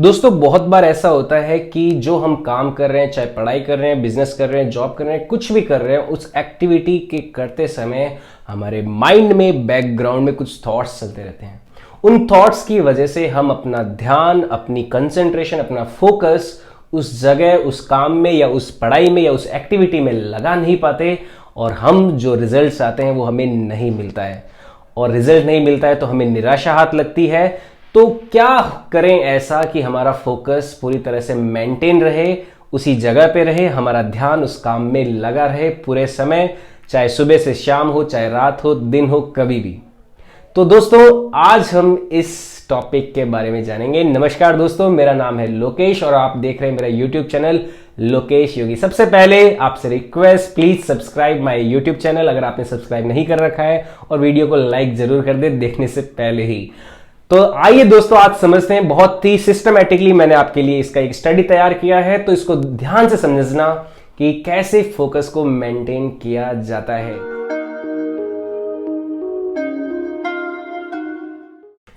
दोस्तों बहुत बार ऐसा होता है कि जो हम काम कर रहे हैं, चाहे पढ़ाई कर रहे हैं, बिजनेस कर रहे हैं, जॉब कर रहे हैं, कुछ भी कर रहे हैं, उस एक्टिविटी के करते समय हमारे माइंड में बैकग्राउंड में कुछ थॉट्स चलते रहते हैं। उन थॉट्स की वजह से हम अपना ध्यान, अपनी कंसंट्रेशन, अपना फोकस उस जगह, उस काम में या उस पढ़ाई में या उस एक्टिविटी में लगा नहीं पाते और हम जो रिजल्ट्स आते हैं वो हमें नहीं मिलता है। और रिजल्ट नहीं मिलता है तो हमें निराशा हाथ लगती है। तो क्या करें ऐसा कि हमारा फोकस पूरी तरह से मेंटेन रहे, उसी जगह पे रहे, हमारा ध्यान उस काम में लगा रहे पूरे समय, चाहे सुबह से शाम हो, चाहे रात हो, दिन हो, कभी भी। तो दोस्तों आज हम इस टॉपिक के बारे में जानेंगे। नमस्कार दोस्तों, मेरा नाम है लोकेश और आप देख रहे हैं मेरा यूट्यूब चैनल लोकेश योगी। सबसे पहले आपसे request, please subscribe my YouTube channel अगर आपने सब्सक्राइब नहीं कर रखा है, और वीडियो को लाइक जरूर कर दे देखने से पहले ही। तो आइए दोस्तों आज समझते हैं। बहुत ही सिस्टमैटिकली मैंने आपके लिए इसका एक स्टडी तैयार किया है, तो इसको ध्यान से समझना कि कैसे फोकस को मेंटेन किया जाता है।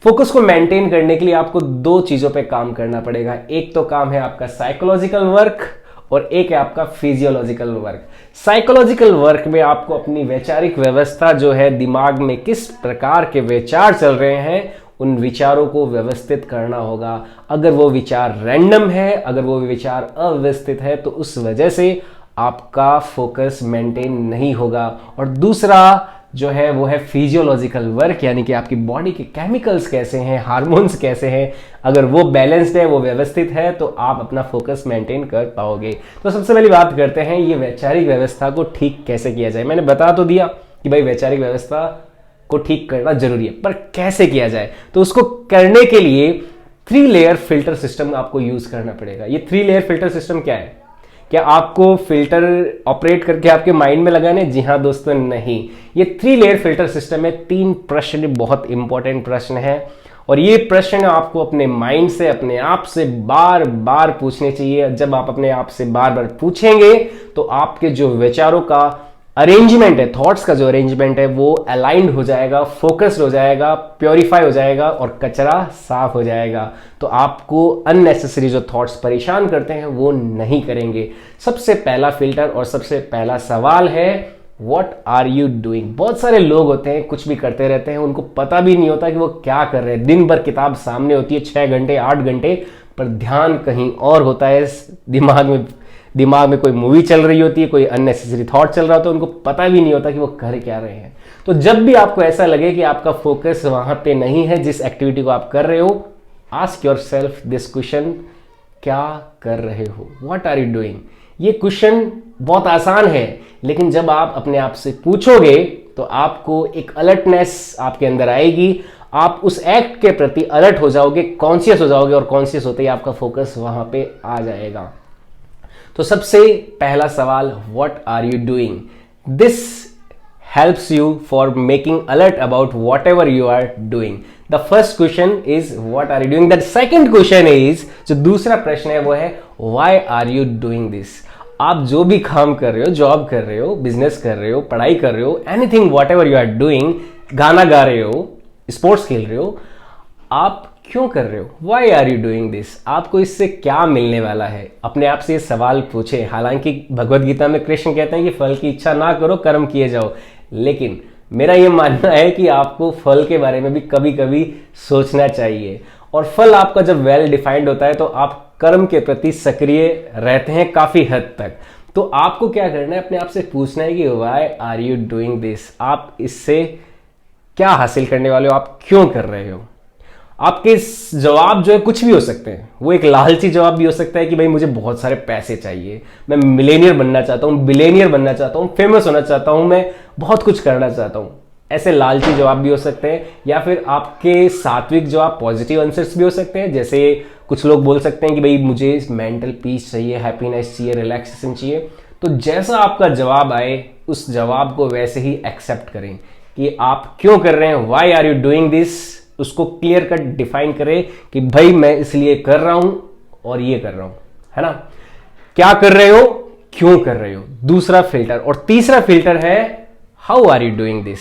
फोकस को मेंटेन करने के लिए आपको दो चीजों पे काम करना पड़ेगा। एक तो काम है आपका साइकोलॉजिकल वर्क और एक है आपका फिजियोलॉजिकल वर्क। साइकोलॉजिकल वर्क में आपको अपनी वैचारिक व्यवस्था जो है, दिमाग में किस प्रकार के विचार चल रहे हैं, उन विचारों को व्यवस्थित करना होगा। अगर वो विचार रैंडम है, अगर वो विचार अव्यवस्थित है, तो उस वजह से आपका फोकस मेंटेन नहीं होगा। और दूसरा जो है वो है फिजियोलॉजिकल वर्क, यानी कि आपकी बॉडी के केमिकल्स कैसे हैं, हार्मोन्स कैसे हैं, अगर वो बैलेंस्ड है, वो व्यवस्थित है, तो आप अपना फोकस मेंटेन कर पाओगे। तो सबसे पहली बात करते हैं, ये वैचारिक व्यवस्था को ठीक कैसे किया जाए। मैंने बता तो दिया कि भाई वैचारिक व्यवस्था को ठीक करना जरूरी है, पर कैसे किया जाए। तो उसको करने के लिए 3 लेयर फिल्टर सिस्टम आपको यूज करना पड़ेगा। ये 3 लेयर फिल्टर सिस्टम क्या है? क्या आपको फिल्टर ऑपरेट करके आपके माइंड में लगाने? जी हाँ दोस्तों, नहीं। ये 3 लेयर फिल्टर सिस्टम है। 3 प्रश्न बहुत इंपॉर्टेंट प्रश्न है, और ये प्रश्न आपको अपने माइंड से, अपने आप से बार बार पूछने चाहिए। जब आप अपने आप से बार बार पूछेंगे तो आपके जो विचारों का अरेंजमेंट है, थॉट्स का जो अरेंजमेंट है, वो अलाइंड हो जाएगा, फोकस्ड हो जाएगा, प्योरीफाई हो जाएगा और कचरा साफ हो जाएगा। तो आपको अननेसेसरी जो थॉट्स परेशान करते हैं वो नहीं करेंगे। सबसे पहला फिल्टर और सबसे पहला सवाल है, व्हाट आर यू डूइंग। बहुत सारे लोग होते हैं, कुछ भी करते रहते हैं, उनको पता भी नहीं होता कि वो क्या कर रहे हैं। दिन भर किताब सामने होती है, 6 घंटे 8 घंटे, पर ध्यान कहीं और होता है। दिमाग में कोई मूवी चल रही होती है, कोई अननेसेसरी थॉट चल रहा होता है, उनको पता भी नहीं होता कि वो कर क्या रहे हैं। तो जब भी आपको ऐसा लगे कि आपका फोकस वहां पे नहीं है जिस एक्टिविटी को आप कर रहे हो, ask your self this question, क्या कर रहे हो, व्हाट आर यू डूइंग। ये क्वेश्चन बहुत आसान है, लेकिन जब आप अपने आप से पूछोगे तो आपको एक अलर्टनेस आपके अंदर आएगी। आप उस एक्ट के प्रति अलर्ट हो जाओगे, कॉन्शियस हो जाओगे, और कॉन्शियस होते ही आपका फोकस वहां पे आ जाएगा। तो सबसे पहला सवाल, what are you doing. This helps you for making alert about whatever you are doing. The first question is what are you doing. The second question is, जो दूसरा प्रश्न है वो है, why are you doing this. आप जो भी काम कर रहे हो, जॉब कर रहे हो, बिजनेस कर रहे हो, पढ़ाई कर रहे हो, anything whatever you are doing, गाना गा रहे हो, स्पोर्ट्स खेल रहे हो, आप क्यों कर रहे हो, why are you doing this. आपको इससे क्या मिलने वाला है, अपने आप से ये सवाल पूछे। हालांकि भगवत गीता में कृष्ण कहते हैं कि फल की इच्छा ना करो, कर्म किए जाओ, लेकिन मेरा ये मानना है कि आपको फल के बारे में भी कभी कभी सोचना चाहिए। और फल आपका जब वेल डिफाइंड होता है तो आप कर्म के प्रति सक्रिय रहते हैं काफी हद तक। तो आपको क्या करना है, अपने आप से पूछना है कि why are you doing this. आप इससे क्या हासिल करने वाले हो, आप क्यों कर रहे हो। आपके जवाब जो है कुछ भी हो सकते हैं। वो एक लालची जवाब भी हो सकता है कि भाई मुझे बहुत सारे पैसे चाहिए, मैं मिलेनियर बनना चाहता हूँ, बिलेनियर बनना चाहता हूँ, फेमस होना चाहता हूँ, मैं बहुत कुछ करना चाहता हूँ। ऐसे लालची जवाब भी हो सकते हैं। या फिर आपके सात्विक जवाब, पॉजिटिव आंसर्स भी हो सकते हैं। जैसे कुछ लोग बोल सकते हैं कि भाई मुझे मेंटल पीस चाहिए, हैप्पीनेस चाहिए, रिलैक्सेशन चाहिए। तो जैसा आपका जवाब आए, उस जवाब को वैसे ही एक्सेप्ट करें कि आप क्यों कर रहे हैं, why are you doing this. उसको क्लियर कट डिफाइन करें कि भाई मैं इसलिए कर रहा हूं और ये कर रहा हूं, है ना। क्या कर रहे हो, क्यों कर रहे हो, दूसरा फिल्टर। और तीसरा फिल्टर है, how are you doing this.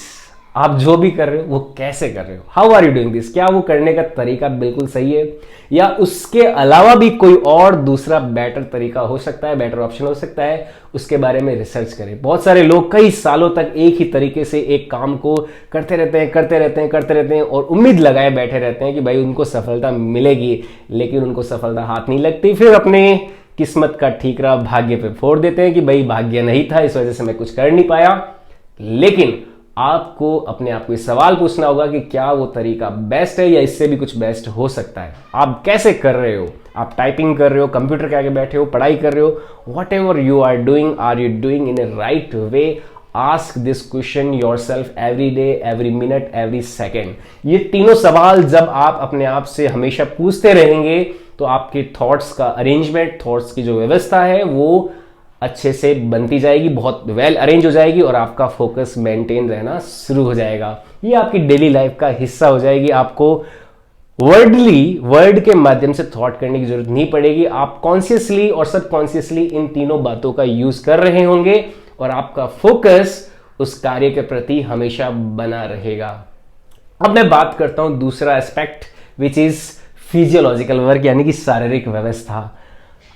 आप जो भी कर रहे हो वो कैसे कर रहे हो, how are you doing this, क्या वो करने का तरीका बिल्कुल सही है या उसके अलावा भी कोई और दूसरा बेटर तरीका हो सकता है, बेटर ऑप्शन हो सकता है, उसके बारे में रिसर्च करें। बहुत सारे लोग कई सालों तक एक ही तरीके से एक काम को करते रहते हैं और उम्मीद लगाए बैठे रहते हैं कि भाई उनको सफलता मिलेगी, लेकिन उनको सफलता हाथ नहीं लगती। फिर अपने किस्मत का ठीकरा भाग्य पे फोड़ देते हैं कि भाई भाग्य नहीं था, इस वजह से मैं कुछ कर नहीं पाया। लेकिन आपको अपने आप को सवाल पूछना होगा कि क्या वो तरीका बेस्ट है या इससे भी कुछ बेस्ट हो सकता है। आप कैसे कर रहे हो, आप टाइपिंग कर रहे हो, कंप्यूटर के आगे बैठे हो, पढ़ाई कर रहे हो, whatever you are you doing in a right way. Ask this question yourself every day, every minute, every second. ये तीनों सवाल जब आप अपने आप से हमेशा पूछते रहेंगे तो आपके थॉट्स का अरेंजमेंट, थॉट्स की जो व्यवस्था है वो अच्छे से बनती जाएगी, बहुत वेल अरेंज हो जाएगी और आपका फोकस मेंटेन रहना शुरू हो जाएगा। ये आपकी डेली लाइफ का हिस्सा हो जाएगी। आपको वर्ड के माध्यम से थॉट करने की जरूरत नहीं पड़ेगी। आप कॉन्शियसली और सबकॉन्शियसली इन तीनों बातों का यूज कर रहे होंगे और आपका फोकस उस कार्य के प्रति हमेशा बना रहेगा। अब मैं बात करता हूं दूसरा aspect, which is physiological work, यानी कि शारीरिक व्यवस्था।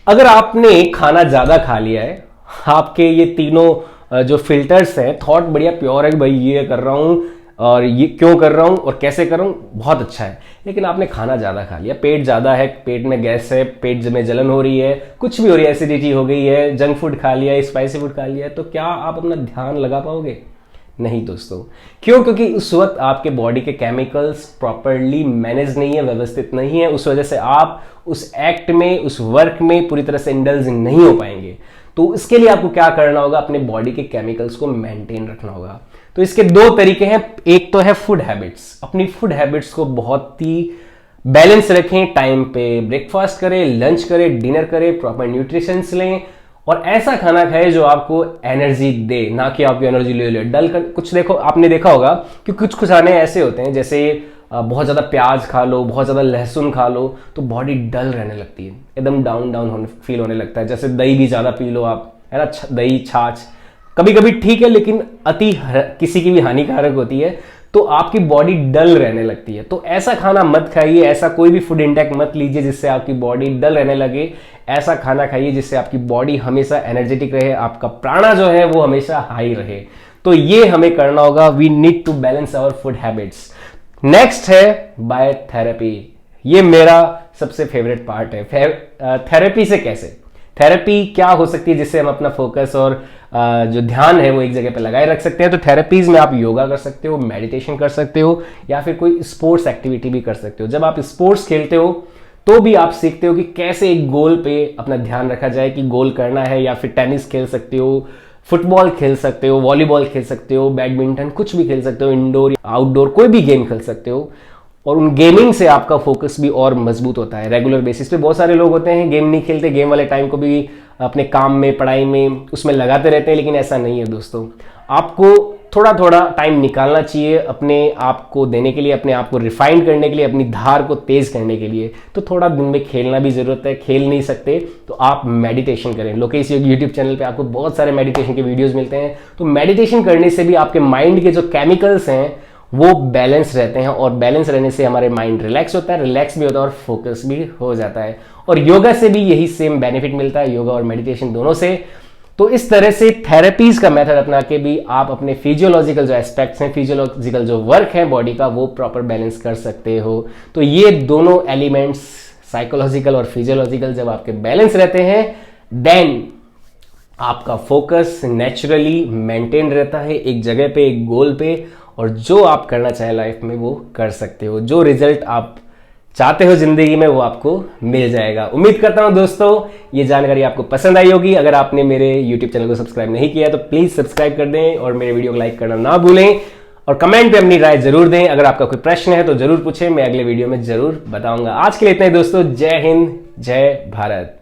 अगर आपने खाना ज्यादा खा लिया है, आपके ये तीनों जो फिल्टर्स हैं, थॉट बढ़िया प्योर है कि भाई ये कर रहा हूं और ये क्यों कर रहा हूं और कैसे कर रहा हूं, बहुत अच्छा है, लेकिन आपने खाना ज्यादा खा लिया, पेट ज्यादा है, पेट में गैस है, पेट में जलन हो रही है, कुछ भी हो रही है, एसिडिटी हो गई है, जंक फूड खा लिया है, स्पाइसी फूड खा लिया है, तो क्या आप अपना ध्यान लगा पाओगे? नहीं दोस्तों। क्यों? क्योंकि उस वक्त आपके बॉडी के केमिकल्स प्रॉपरली मैनेज नहीं है, व्यवस्थित नहीं है, उस वजह से आप उस एक्ट में, उस वर्क में पूरी तरह से इंडल्ज नहीं हो पाएंगे। तो इसके लिए आपको क्या करना होगा? अपने बॉडी के केमिकल्स को मेंटेन रखना होगा। तो इसके दो तरीके हैं। एक तो है फूड हैबिट्स। अपनी फूड हैबिट्स को बहुत ही बैलेंस रखें, टाइम पे ब्रेकफास्ट करें, लंच करें, डिनर करें, प्रॉपर न्यूट्रिशंस लें और ऐसा खाना खाए जो आपको एनर्जी दे, ना कि आपकी एनर्जी ले डल कर। कुछ देखो, आपने देखा होगा कि कुछ खाने ऐसे होते हैं, जैसे बहुत ज्यादा प्याज खा लो, बहुत ज्यादा लहसुन खा लो तो बॉडी डल रहने लगती है, एकदम डाउन फील होने लगता है। जैसे दही भी ज्यादा पी लो आप, है ना, दही छाछ कभी कभी ठीक है, लेकिन अति किसी की भी हानिकारक होती है, तो आपकी बॉडी डल रहने लगती है। तो ऐसा खाना मत खाइए, ऐसा कोई भी फूड इंटेक मत लीजिए जिससे आपकी बॉडी डल रहने लगे। ऐसा खाना खाइए जिससे आपकी बॉडी हमेशा एनर्जेटिक रहे, आपका प्राणा जो है वो हमेशा हाई रहे। तो ये हमें करना होगा। We need to balance our food habits. Next है बायोथेरेपी। ये मेरा सबसे फेवरेट पार्ट है। थेरेपी से कैसे, थेरेपी क्या हो सकती है जिससे हम अपना फोकस और जो ध्यान है वो एक जगह पे लगाए रख सकते हैं। तो थेरेपीज में आप योगा कर सकते हो, मेडिटेशन कर सकते हो या फिर कोई स्पोर्ट्स एक्टिविटी भी कर सकते हो। जब आप स्पोर्ट्स खेलते हो तो भी आप सीखते हो कि कैसे एक गोल पे अपना ध्यान रखा जाए कि गोल करना है, या फिर टेनिस खेल सकते हो, फुटबॉल खेल सकते हो, वॉलीबॉल खेल सकते हो, बैडमिंटन, कुछ भी खेल सकते हो, इंडोर या आउटडोर कोई भी गेम खेल सकते हो। और उन गेमिंग से आपका फोकस भी और मजबूत होता है। रेगुलर बेसिस पे बहुत सारे लोग होते हैं गेम नहीं खेलते, गेम वाले टाइम को भी अपने काम में, पढ़ाई में, उसमें लगाते रहते हैं, लेकिन ऐसा नहीं है दोस्तों। आपको थोड़ा थोड़ा टाइम निकालना चाहिए अपने आप को देने के लिए, अपने आप को रिफाइन करने के लिए, अपनी धार को तेज करने के लिए। तो थोड़ा दिन में खेलना भी जरूरत है। खेल नहीं सकते तो आप मेडिटेशन करें। लोकेश योग यूट्यूब चैनल पे आपको बहुत सारे मेडिटेशन के वीडियोस मिलते हैं। तो मेडिटेशन करने से भी आपके माइंड के जो केमिकल्स हैं वो बैलेंस रहते हैं, और बैलेंस रहने से हमारे माइंड रिलैक्स होता है, रिलैक्स भी होता है और फोकस भी हो जाता है। और योगा से भी यही सेम बेनिफिट मिलता है, योगा और मेडिटेशन दोनों से। तो इस तरह से थेरेपीज का मेथड अपना के भी आप अपने फिजियोलॉजिकल जो एस्पेक्ट्स हैं, फिजियोलॉजिकल जो वर्क है बॉडी का, वो प्रॉपर बैलेंस कर सकते हो। तो ये दोनों एलिमेंट्स, साइकोलॉजिकल और फिजियोलॉजिकल, जब आपके बैलेंस रहते हैं देन आपका फोकस नेचुरली मेंटेन रहता है एक जगह पे, एक गोल पे, और जो आप करना चाहे लाइफ में वो कर सकते हो। जो रिजल्ट आप चाहते हो जिंदगी में वो आपको मिल जाएगा। उम्मीद करता हूं दोस्तों ये जानकारी आपको पसंद आई होगी। अगर आपने मेरे YouTube चैनल को सब्सक्राइब नहीं किया तो प्लीज सब्सक्राइब कर दें और मेरे वीडियो को लाइक करना ना भूलें, और कमेंट पे अपनी राय जरूर दें। अगर आपका कोई प्रश्न है तो जरूर पूछें, मैं अगले वीडियो में जरूर बताऊंगा। आज के लिए इतना ही दोस्तों। जय हिंद, जय भारत।